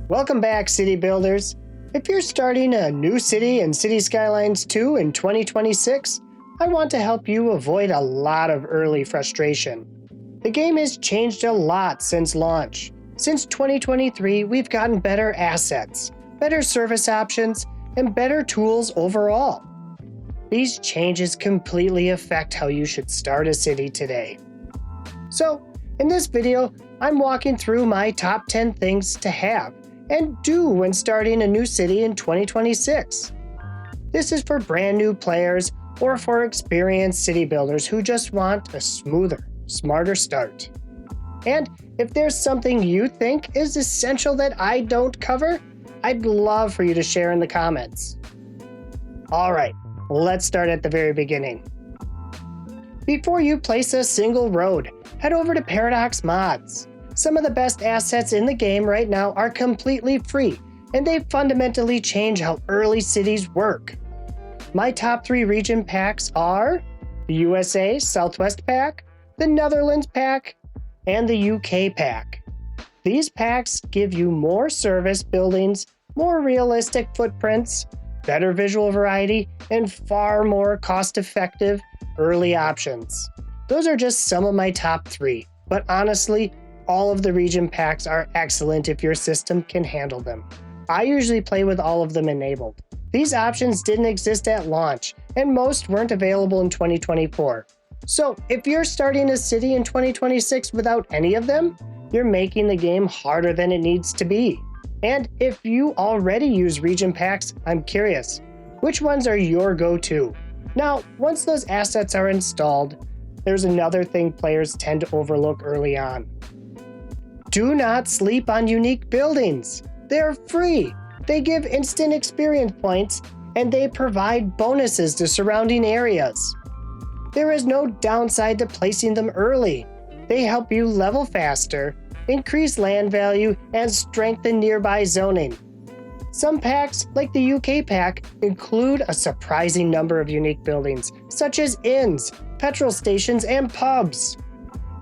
Welcome back, city builders. If you're starting a new city in City Skylines 2 in 2026, I want to help you avoid a lot of early frustration. The game has changed a lot since launch. Since 2023, we've gotten better assets, better service options, and better tools overall. These changes completely affect how you should start a city today. So, in this video, I'm walking through my top 10 things to have and do when starting a new city in 2026. This is for brand new players or for experienced city builders who just want a smoother, smarter start. And if there's something you think is essential that I don't cover, I'd love for you to share in the comments. Alright, let's start at the very beginning. Before you place a single road, head over to Paradox Mods. Some of the best assets in the game right now are completely free, and they fundamentally change how early cities work. My top 3 region packs are the USA Southwest Pack, the Netherlands Pack, and the UK Pack. These packs give you more service buildings, more realistic footprints, better visual variety, and far more cost-effective early options. Those are just some of my top 3, but honestly, all of the region packs are excellent if your system can handle them. I usually play with all of them enabled. These options didn't exist at launch, and most weren't available in 2024. So if you're starting a city in 2026 without any of them, you're making the game harder than it needs to be. And if you already use region packs, I'm curious, which ones are your go-to? Now, once those assets are installed, there's another thing players tend to overlook early on. Do not sleep on unique buildings. They're free. They give instant experience points, and they provide bonuses to surrounding areas. There is no downside to placing them early. They help you level faster, increase land value, and strengthen nearby zoning. Some packs, like the UK pack, include a surprising number of unique buildings, such as inns, petrol stations, and pubs.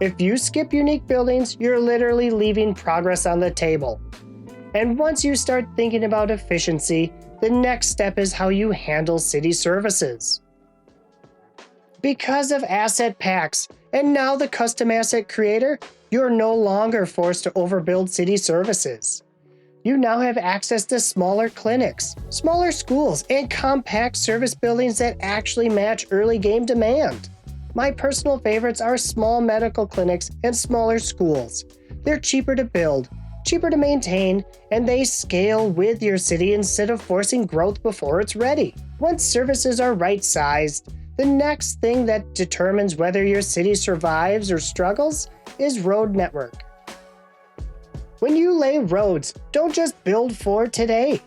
If you skip unique buildings, you're literally leaving progress on the table. And once you start thinking about efficiency, the next step is how you handle city services. Because of asset packs, and now the custom asset creator, you're no longer forced to overbuild city services. You now have access to smaller clinics, smaller schools, and compact service buildings that actually match early game demand. My personal favorites are small medical clinics and smaller schools. They're cheaper to build, cheaper to maintain, and they scale with your city instead of forcing growth before it's ready. Once services are right-sized, the next thing that determines whether your city survives or struggles is road network. When you lay roads, don't just build for today.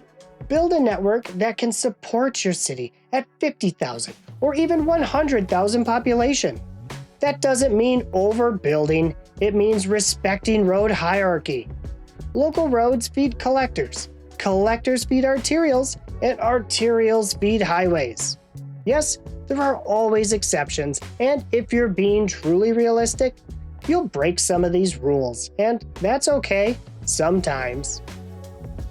Build a network that can support your city at 50,000 or even 100,000 population. That doesn't mean overbuilding, it means respecting road hierarchy. Local roads feed collectors, collectors feed arterials, and arterials feed highways. Yes, there are always exceptions, and if you're being truly realistic, you'll break some of these rules, and that's okay, sometimes.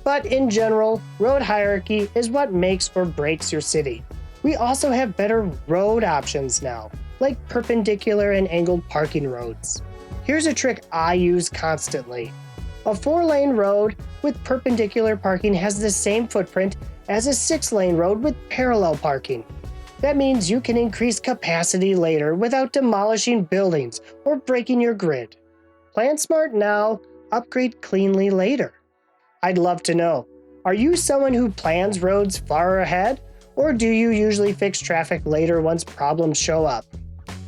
But in general, road hierarchy is what makes or breaks your city. We also have better road options now, like perpendicular and angled parking roads. Here's a trick I use constantly. A 4-lane road with perpendicular parking has the same footprint as a 6-lane road with parallel parking. That means you can increase capacity later without demolishing buildings or breaking your grid. Plan smart now, upgrade cleanly later. I'd love to know, are you someone who plans roads far ahead, or do you usually fix traffic later once problems show up?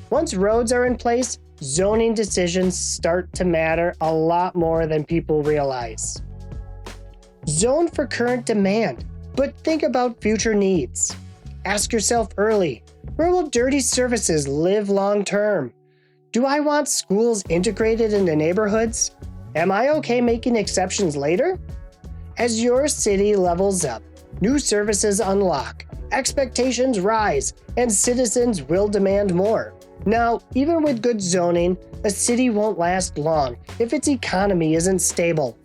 Once roads are in place, zoning decisions start to matter a lot more than people realize. Zone for current demand, but think about future needs. Ask yourself early, where will dirty services live long term? Do I want schools integrated into neighborhoods? Am I okay making exceptions later? As your city levels up, new services unlock, expectations rise, and citizens will demand more. Now, even with good zoning, a city won't last long if its economy isn't stable.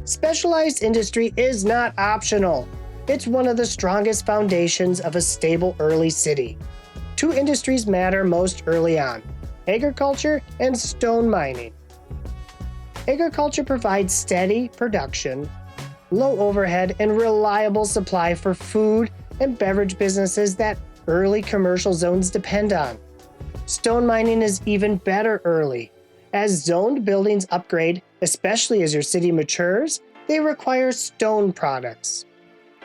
Specialized industry is not optional. It's one of the strongest foundations of a stable early city. Two industries matter most early on: agriculture and stone mining. Agriculture provides steady production, low overhead, and reliable supply for food and beverage businesses that early commercial zones depend on. Stone mining is even better early. As zoned buildings upgrade, especially as your city matures, they require stone products.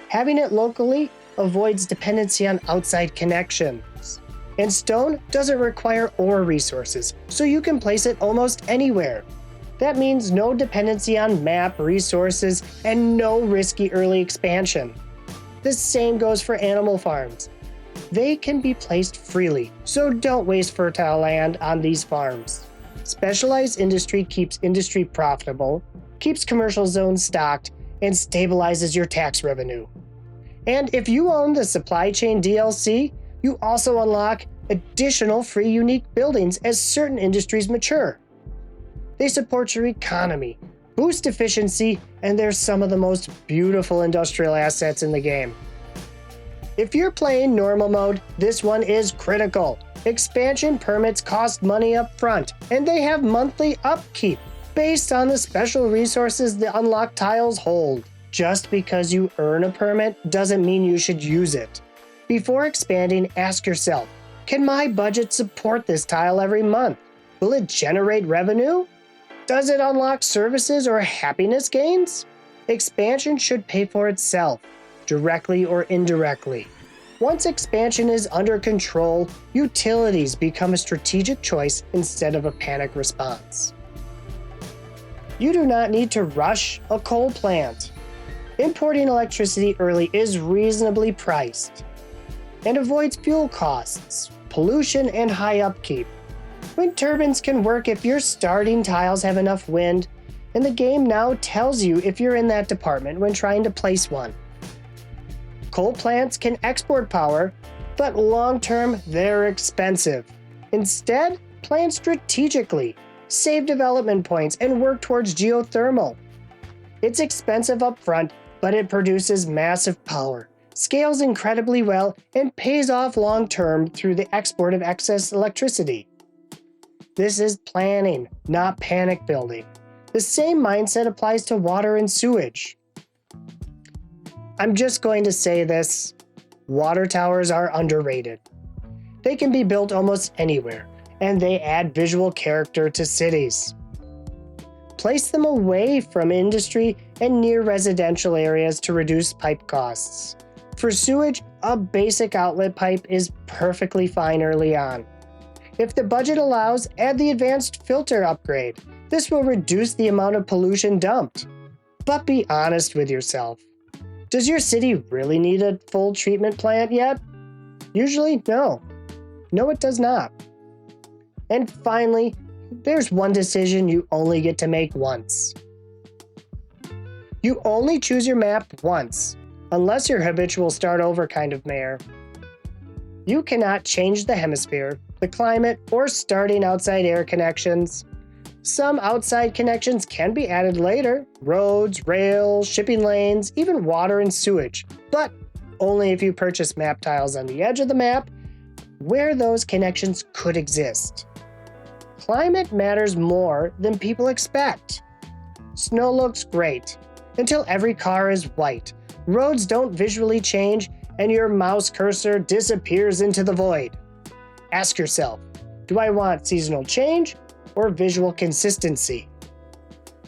Having it locally avoids dependency on outside connections. And stone doesn't require ore resources, so you can place it almost anywhere. That means no dependency on map resources and no risky early expansion. The same goes for animal farms. They can be placed freely, so don't waste fertile land on these farms. Specialized industry keeps industry profitable, keeps commercial zones stocked, and stabilizes your tax revenue. And if you own the supply chain DLC, you also unlock additional free unique buildings as certain industries mature. They support your economy, boost efficiency, and they're some of the most beautiful industrial assets in the game. If you're playing normal mode, this one is critical. Expansion permits cost money up front, and they have monthly upkeep based on the special resources the unlocked tiles hold. Just because you earn a permit doesn't mean you should use it. Before expanding, ask yourself, can my budget support this tile every month? Will it generate revenue? Does it unlock services or happiness gains? Expansion should pay for itself, directly or indirectly. Once expansion is under control, utilities become a strategic choice instead of a panic response. You do not need to rush a coal plant. Importing electricity early is reasonably priced and avoids fuel costs, pollution, and high upkeep. Wind turbines can work if your starting tiles have enough wind, and the game now tells you if you're in that department when trying to place one. Coal plants can export power, but long-term, they're expensive. Instead, plan strategically, save development points, and work towards geothermal. It's expensive up front, but it produces massive power, scales incredibly well, and pays off long-term through the export of excess electricity. This is planning, not panic building. The same mindset applies to water and sewage. I'm just going to say this: water towers are underrated. They can be built almost anywhere, and they add visual character to cities. Place them away from industry and near residential areas to reduce pipe costs. For sewage, a basic outlet pipe is perfectly fine early on. If the budget allows, add the advanced filter upgrade. This will reduce the amount of pollution dumped. But be honest with yourself. Does your city really need a full treatment plant yet? Usually, no. No, it does not. And finally, there's one decision you only get to make once. You only choose your map once, unless you're habitual start over kind of mayor. You cannot change the hemisphere, the climate, or starting outside air connections. Some outside connections can be added later: roads, rails, shipping lanes, even water and sewage, but only if you purchase map tiles on the edge of the map where those connections could exist. Climate matters more than people expect. Snow looks great until every car is white, roads don't visually change, and your mouse cursor disappears into the void. Ask yourself, do I want seasonal change or visual consistency?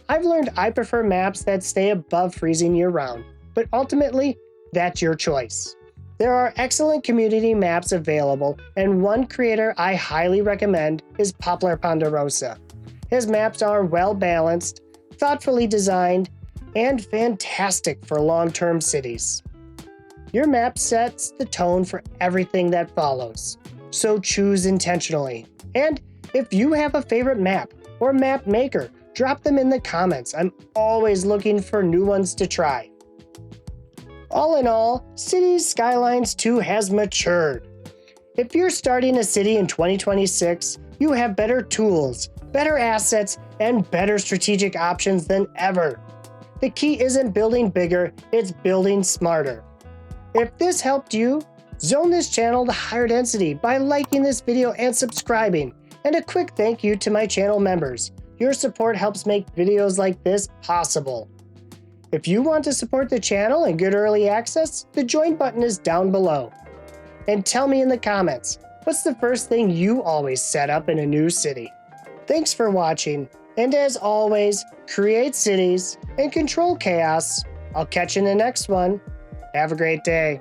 I've learned I prefer maps that stay above freezing year-round, but ultimately, that's your choice. There are excellent community maps available, and one creator I highly recommend is PoplarPonderosa. His maps are well-balanced, thoughtfully designed, and fantastic for long-term cities. Your map sets the tone for everything that follows, so choose intentionally. And if you have a favorite map or map maker, drop them in the comments. I'm always looking for new ones to try. All in all, Cities Skylines II has matured. If you're starting a city in 2026, you have better tools, better assets, and better strategic options than ever. The key isn't building bigger, it's building smarter. If this helped you, zone this channel to higher density by liking this video and subscribing. And a quick thank you to my channel members. Your support helps make videos like this possible. If you want to support the channel and get early access, the join button is down below. And tell me in the comments, what's the first thing you always set up in a new city? Thanks for watching, and as always, create cities and control chaos. I'll catch you in the next one. Have a great day.